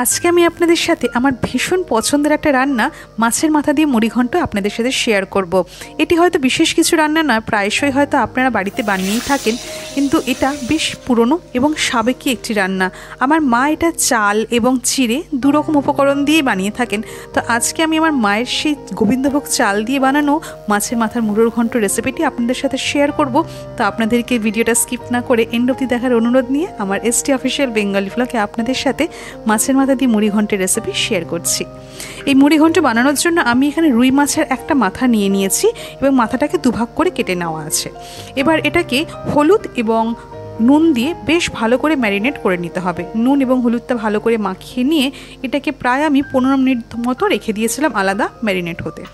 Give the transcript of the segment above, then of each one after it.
আজকে আমি আপনাদের সাথে আমার ভীষণ পছন্দের একটা রান্না মাছের মাথা দিয়ে মুড়িঘণ্ট আপনাদের সাথে শেয়ার করব। এটি হয়তো বিশেষ কিছু রান্না না, প্রায়শই হয়তো আপনারা বাড়িতে বানিয়েই থাকেন, কিন্তু এটা বেশ পুরনো এবং সাবেকি একটি রান্না। আমার মা এটা চাল এবং চিড়ে দুরকম উপকরণ দিয়ে বানিয়ে থাকেন। তো আজকে আমি আমার মায়ের সেই গোবিন্দভোগ চাল দিয়ে বানানো মাছের মাথার মুড়োর ঘণ্ট রেসিপিটি আপনাদের সাথে শেয়ার করব। তো আপনাদেরকে ভিডিওটা স্কিপ না করে এন্ড অবধি দেখার অনুরোধ নিয়ে আমার এসটি অফিসিয়াল বেঙ্গলি ভ্লগে আপনাদের সাথে মাছের মাথা দিয়ে মুড়ি ঘন্টের রেসিপি শেয়ার করছি। এই মুড়ি ঘন্ট বানানোর জন্য আমি এখানে রুই মাছের একটা মাথা নিয়ে নিয়েছি এবং মাথাটাকে দুভাগ করে কেটে নেওয়া আছে। এবার এটাকে হলুদ এবং নুন দিয়ে বেশ ভালো করে ম্যারিনেট করে নিতে হবে। নুন এবং হলুদটা ভালো করে মাখিয়ে নিয়ে এটাকে প্রায় আমি 15 মিনিট মতো রেখে দিয়েছিলাম আলাদা ম্যারিনেট হতে।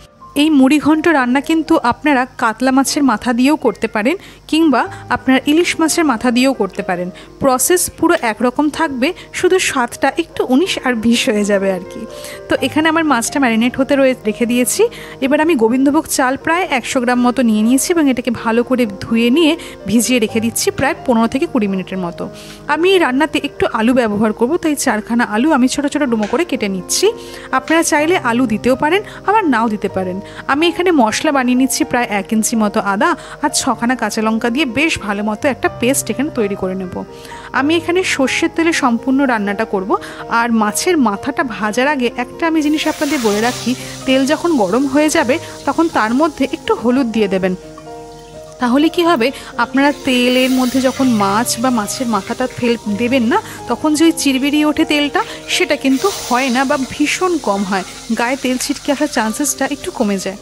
এই মুড়ি ঘন্ট রান্না কিন্তু আপনারা কাতলা মাছের মাথা দিয়েও করতে পারেন, কিংবা আপনারা ইলিশ মাছের মাথা দিয়েও করতে পারেন। প্রসেস পুরো একরকম থাকবে, শুধু স্বাদটা একটু 19 আর 20 হয়ে যাবে আর কি। তো এখানে আমার মাছটা ম্যারিনেট হতে রেখে দিয়েছি। এবার আমি গোবিন্দভোগ চাল প্রায় 100 গ্রাম মতো নিয়ে নিয়েছি এবং এটাকে ভালো করে ধুয়ে নিয়ে ভিজিয়ে রেখে দিচ্ছি প্রায় 15 থেকে 20 মিনিটের মতো। আমি এই রান্নাতে একটু আলু ব্যবহার করব, তাই 4খানা আলু আমি ছোটো ছোটো ডুমো করে কেটে নিচ্ছি। আপনারা চাইলে আলু দিতেও পারেন, আবার নাও দিতে পারেন। আমি এখানে মশলা বানিয়ে নিচ্ছি প্রায় 1 ইঞ্চি মতো আদা আর 6খানা কাঁচা লঙ্কা দিয়ে বেশ ভালো মতো একটা পেস্ট এখানে তৈরি করে নেব। আমি এখানে সর্ষের তেলে সম্পূর্ণ রান্নাটা করব। আর মাছের মাথাটা ভাজার আগে একটা আমি জিনিস আপনাদের বলে রাখি, তেল যখন গরম হয়ে যাবে তখন তার মধ্যে একটু হলুদ দিয়ে দেবেন। তাহলে কি হবে, আপনারা তেলের মধ্যে যখন মাছ বা মাছের মাথাটা দেবেন না, তখন যে চিরবিরিয়ে ওঠে তেলটা, সেটা কিন্তু হয় না বা ভীষণ কম হয়, গায়ে তেল ছিটকে আসার চান্সেসটা একটু কমে যায়।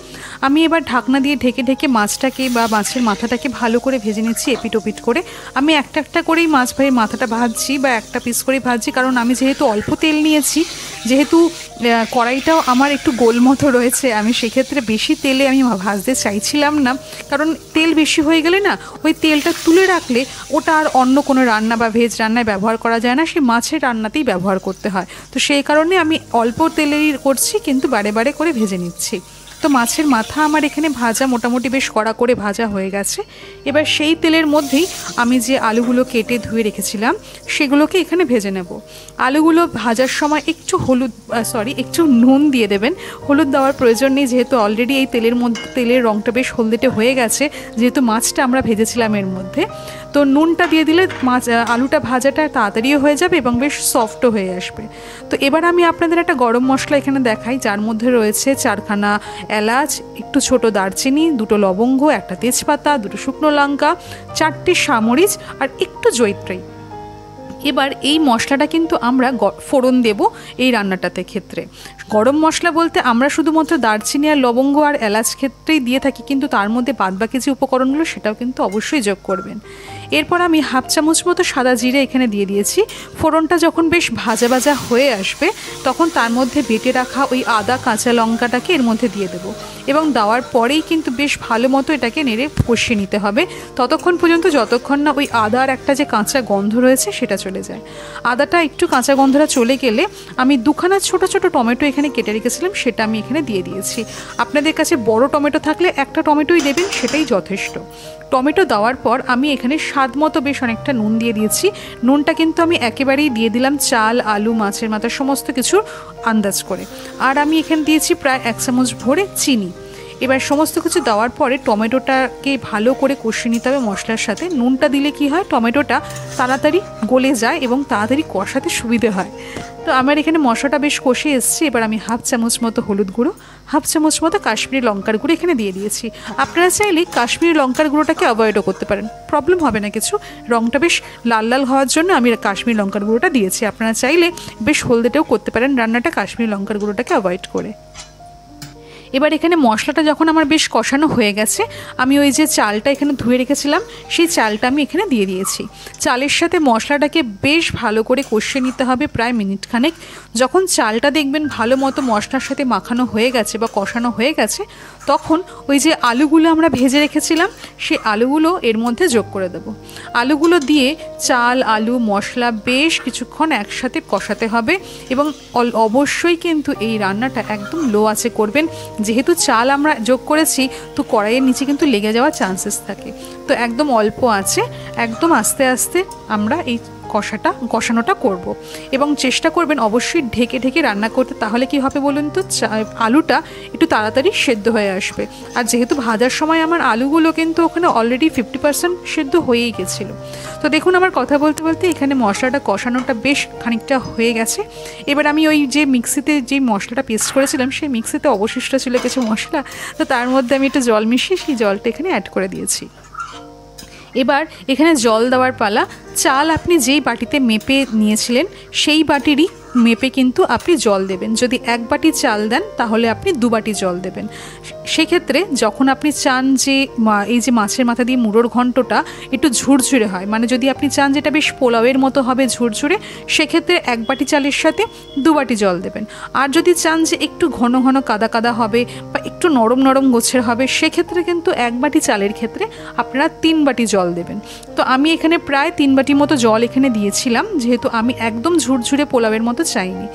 আমি এবার ঢাকনা দিয়ে ঢেকে ঢেকে মাছটাকে বা মাছের মাথাটাকে ভালো করে ভেজে নিচ্ছি এপিট ওপিট করে। আমি একটা একটা করেই মাছ ভাইয়ের মাথাটা ভাজছি বা একটা পিস করেই ভাজছি, কারণ আমি যেহেতু অল্প তেল নিয়েছি, যেহেতু কড়াইটাও আমার একটু গোল মতো রয়েছে, আমি সেক্ষেত্রে বেশি তেলে আমি ভাজতে চাইছিলাম না। কারণ তেল বেশি হয়ে গেলে না, ওই তেলটা তুলে রাখলে ওটা আর অন্য কোনো রান্না বা ভেজ রান্নায় ব্যবহার করা যায় না, সেই মাছের রান্নাতেই ব্যবহার করতে হয়। তো সেই কারণে আমি অল্প তেলেই করছি, কিন্তু বারে বারে করে ভেজে নিচ্ছি। তো মাছের মাথা আমার এখানে ভাজা মোটামুটি বেশ কড়া করে ভাজা হয়ে গেছে। এবার সেই তেলের মধ্যেই আমি যে আলুগুলো কেটে ধুয়ে রেখেছিলাম সেগুলোকে এখানে ভেজে নেব। আলুগুলো ভাজার সময় একটু নুন দিয়ে দেবেন। হলুদ দেওয়ার প্রয়োজন নেই, যেহেতু অলরেডি এই তেলের রঙটা বেশ হলদেটে হয়ে গেছে, যেহেতু মাছটা আমরা ভেজেছিলাম এর মধ্যে। তো নুনটা দিয়ে দিলে আলুটা ভাজাটা তাড়াতাড়িও হয়ে যাবে এবং বেশ সফটও হয়ে আসবে। তো এবার আমি আপনাদের একটা গরম মশলা এখানে দেখাই, যার মধ্যে রয়েছে 4খানা এলাচ, একটু ছোট দারচিনি, 2টো লবঙ্গ, একটা তেজপাতা, 2টো শুকনো লঙ্কা, 4টে সামরিচ আর একটু জয়িত্রী। এবার এই মশলাটা কিন্তু আমরা ফোড়ন দেব এই রান্নাটাতে ক্ষেত্রে। গরম মশলা বলতে আমরা শুধুমাত্র দারচিনি আর লবঙ্গ আর এলাচ ক্ষেত্রেই দিয়ে থাকি, কিন্তু তার মধ্যে বাদবাকি যে উপকরণগুলো সেটাও কিন্তু অবশ্যই যোগ করবেন। এরপর আমি 1/2 চামচ মতো সাদা জিরে এখানে দিয়ে দিয়েছি। ফোড়নটা যখন বেশ ভাজা ভাজা হয়ে আসবে, তখন তার মধ্যে বেটে রাখা ওই আদা কাঁচা লঙ্কাটাকে এর মধ্যে দিয়ে দেবো, এবং দেওয়ার পরেই কিন্তু বেশ ভালো মতো এটাকে নেড়ে কষিয়ে নিতে হবে ততক্ষণ পর্যন্ত যতক্ষণ না ওই আদার একটা যে কাঁচা গন্ধ রয়েছে সেটা চলে যায়। আদাটা একটু কাঁচা গন্ধটা চলে গেলে আমি 2খানা ছোট ছোট টমেটো এখানে কেটে রেখেছিলাম, সেটা আমি এখানে দিয়ে দিয়েছি। আপনাদের কাছে বড় টমেটো থাকলে একটা টমেটোই দেবেন, সেটাই যথেষ্ট। টমেটো দেওয়ার পর আমি এখানে স্বাদ মতো বেশ অনেকটা নুন দিয়ে দিয়েছি। নুনটা কিন্তু আমি একেবারেই দিয়ে দিলাম চাল, আলু, মাছের মাথা সমস্ত কিছু আন্দাজ করে। আর আমি এখানে দিয়েছি প্রায় 1 চামচ ভরে চিনি। এবার সমস্ত কিছু দেওয়ার পরে টমেটোটাকে ভালো করে কষিয়ে নিতে হবে মশলার সাথে। নুনটা দিলে কি হয়, টমেটোটা তাড়াতাড়ি গলে যায় এবং তাড়াতাড়ি কষাতে সুবিধে হয়। তো আমার এখানে মশলাটা বেশ কষে এসছে। এবার আমি 1/2 চামচ মতো হলুদ গুঁড়ো, 1/2 চামচ মতো কাশ্মীরি লঙ্কার গুঁড়ো এখানে দিয়ে দিয়েছি। আপনারা চাইলে কাশ্মীরি লঙ্কার গুঁড়োটাকে অ্যাভয়েডও করতে পারেন, প্রবলেম হবে না কিছু। রঙটা বেশ লাল লাল হওয়ার জন্য আমি কাশ্মীরি লঙ্কার গুঁড়োটা দিয়েছি। আপনারা চাইলে বেশ হলদেটেও করতে পারেন রান্নাটা কাশ্মীরি লঙ্কার গুঁড়োটাকে অ্যাভয়েড করে। এবার এখানে মশলাটা যখন আমার বেশ কষানো হয়ে গেছে, আমি ওই যে চালটা এখানে ধুয়ে রেখেছিলাম সেই চালটা আমি এখানে দিয়ে দিয়েছি। চালের সাথে মশলাটাকে বেশ ভালো করে কষিয়ে নিতে হবে প্রায় মিনিট খানেক। যখন চালটা দেখবেন ভালো মতো মশলার সাথে মাখানো হয়ে গেছে বা কষানো হয়ে গেছে, তখন ওই যে আলুগুলো আমরা ভেজে রেখেছিলাম সেই আলুগুলো এর মধ্যে যোগ করে দেব। আলুগুলো দিয়ে চাল, আলু, মশলা বেশ কিছুক্ষণ একসাথে কষাতে হবে, এবং অবশ্যই কিন্তু এই রান্নাটা একদম লো আঁচে করবেন, যেহেতু চাল আমরা যোগ করেছি তো কড়াইয়ের নিচে কিন্তু লেগে যাওয়ার চান্সেস থাকে। তো একদম অল্প আছে, একদম আস্তে আস্তে আমরা এই কষানোটা করব। এবং চেষ্টা করবেন অবশ্যই ঢেকে ঢেকে রান্না করতে, তাহলে কি হবে বলুন তো, আলুটা একটু তাড়াতাড়ি সেদ্ধ হয়ে আসবে। আর যেহেতু ভাজার সময় আমার আলুগুলো কিন্তু ওখানে অলরেডি 50% সেদ্ধ হয়েই গেছিলো। তো দেখুন আমার কথা বলতে বলতে এখানে মশলাটা কষানোটা বেশ খানিকটা হয়ে গেছে। এবার আমি ওই যে মিক্সিতে যে মশলাটা পেস্ট করেছিলাম সেই মিক্সিতে অবশিষ্ট ছিল কিছু মশলা, তো তার মধ্যে আমি একটু জল মিশিয়ে সেই জলটা এখানে অ্যাড করে দিয়েছি। এবার এখানে জল দেওয়ার পালা। চাল আপনি যেই বাটিতে মেপে নিয়েছিলেন সেই বাটিরই মেপে কিন্তু আপনি জল দেবেন। যদি 1 বাটি চাল দেন তাহলে আপনি 2 বাটি জল দেবেন। সেক্ষেত্রে যখন আপনি চান যে এই যে মাছের মাথা দিয়ে মুড়োর ঘন্টটা একটু ঝুরঝুরে হয়, মানে যদি আপনি চান যেটা বেশ পোলাওয়ের মতো হবে ঝুরঝুরে, সেক্ষেত্রে 1 বাটি চালের সাথে 2 বাটি জল দেবেন। আর যদি চান যে একটু ঘন ঘন কাদা কাদা হবে বা একটু নরম নরম গোছের হবে, সেক্ষেত্রে কিন্তু 1 বাটি চালের ক্ষেত্রে আপনারা 3 বাটি জল দেবেন। তো আমি এখানে প্রায় 3 বাটি মতো জল এখানে দিয়েছিলাম, যেহেতু আমি একদম ঝুরঝুরে পোলাওয়ের মতো চাইনি।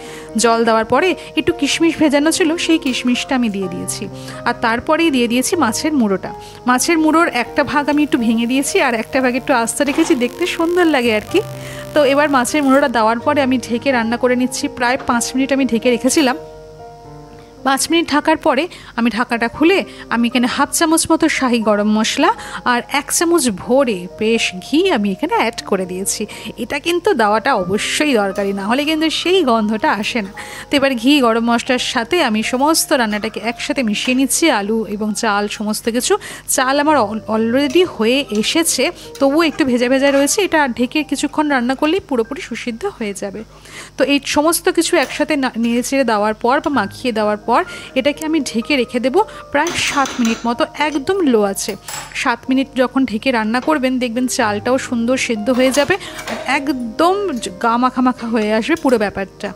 জল দেওয়ার পরে একটু কিশমিশ ভেজানো ছিল, সেই কিশমিশটা আমি দিয়ে দিয়েছি। আর তারপরেই দিয়ে দিয়েছি মাছের মুড়োটা। মাছের মুড়োর একটা ভাগ আমি একটু ভেঙে দিয়েছি আর একটা ভাগ একটু আস্তে রেখেছি, দেখতে সুন্দর লাগে আর কি। তো এবার মাছের মুড়োটা দেওয়ার পরে আমি ঢেকে রান্না করে নিচ্ছি। প্রায় 5 মিনিট আমি ঢেকে রেখেছিলাম। 5 মিনিট ঢাকার পরে আমি ঢাকাটা খুলে আমি এখানে 1/2 চামচ মতো শাহি গরম মশলা আর 1 চামচ ভরে বেশ ঘি আমি এখানে অ্যাড করে দিয়েছি। এটা কিন্তু দেওয়াটা অবশ্যই দরকারি, না হলে কিন্তু সেই গন্ধটা আসে না। তো এবার ঘি গরম মশলার সাথে আমি সমস্ত রান্নাটাকে একসাথে মিশিয়ে নিচ্ছি, আলু এবং চাল সমস্ত কিছু। চাল আমার অলরেডি হয়ে এসেছে, তবুও একটু ভেজা ভেজা রয়েছে। এটা ঢেকে কিছুক্ষণ রান্না করলেই পুরোপুরি সুসিদ্ধ হয়ে যাবে। তো এই সমস্ত কিছু একসাথে নেড়ে চেড়ে দেওয়ার পর বা মাখিয়ে দেওয়ার পর এটাকে আমি ঢেকে রেখে দেবো প্রায় 7 মিনিট মতো, একদম লো আছে। 7 মিনিট যখন ঢেকে রান্না করবেন দেখবেন চালটাও সুন্দর সেদ্ধ হয়ে যাবে আর একদম গা মাখা মাখা হয়ে আসবে পুরো ব্যাপারটা।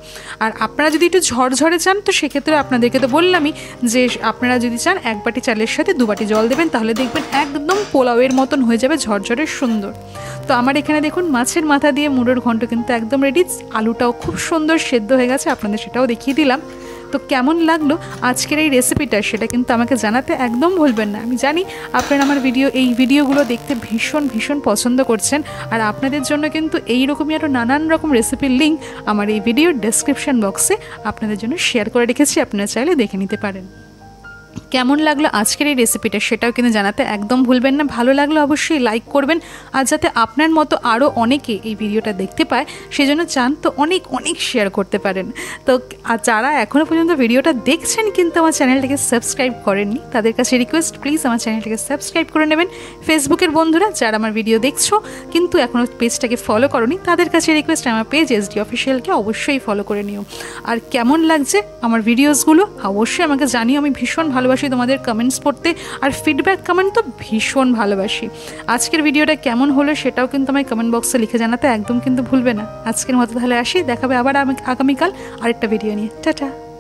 আর আপনারা যদি একটু ঝরঝরে চান তো সেক্ষেত্রে আপনাদেরকে তো বললামই যে আপনারা যদি চান 1 বাটি চালের সাথে 2 বাটি জল দেবেন, তাহলে দেখবেন একদম পোলাওয়ের মতন হয়ে যাবে, ঝরঝরে সুন্দর। তো আমার এখানে দেখুন মাছের মাথা দিয়ে মুড়োর ঘন্ট কিন্তু একদম রেডি। আলুটাও খুব সুন্দর সেদ্ধ হয়ে গেছে, আপনাদের সেটাও দেখিয়ে দিলাম। তো কেমন লাগলো আজকের এই রেসিপিটা সেটা কিন্তু আমাকে জানাতে একদম ভুলবেন না। আমি জানি আপনারা আমার এই ভিডিওগুলো দেখতে ভীষণ ভীষণ পছন্দ করছেন, আর আপনাদের জন্য কিন্তু এইরকমই আরও নানান রকম রেসিপির লিঙ্ক আমার এই ভিডিওর ডেসক্রিপশন বক্সে আপনাদের জন্য শেয়ার করে রেখেছি, আপনারা চাইলে দেখে নিতে পারেন। কেমন লাগলো আজকের এই রেসিপিটা সেটাও কিন্তু জানাতে একদম ভুলবেন না। ভালো লাগলো অবশ্যই লাইক করবেন, আর যাতে আপনার মতো আরও অনেকে এই ভিডিওটা দেখতে পায় সেজন্য চান তো অনেক অনেক শেয়ার করতে পারেন। তো যারা এখনও পর্যন্ত ভিডিওটা দেখছেন কিন্তু আমার চ্যানেলটাকে সাবস্ক্রাইব করেননি, তাদের কাছে রিকোয়েস্ট প্লিজ আমার চ্যানেলটাকে সাবস্ক্রাইব করে নেবেন। ফেসবুকের বন্ধুরা যারা আমার ভিডিও দেখছো কিন্তু এখনও পেজটাকে ফলো করোনি, তাদের কাছে রিকোয়েস্ট আমার পেজ SD অফিসিয়ালকে অবশ্যই ফলো করে নিও। আর কেমন লাগছে আমার ভিডিওসগুলো অবশ্যই আমাকে জানিও, আমি ভীষণ ভালোবাসি তোমাদের কমেন্টস পড়তে, আর ফিডব্যাক কমেন্ট তো ভীষণ ভালোবাসি। আজকের ভিডিওটা কেমন হলো সেটাও কিন্তু আমায় কমেন্ট বক্সে লিখে জানাতে একদম কিন্তু ভুলবে না। আজকের মতো তাহলে আসি, দেখাবে আবার আগামীকাল আরেকটা ভিডিও নিয়ে। টাটা।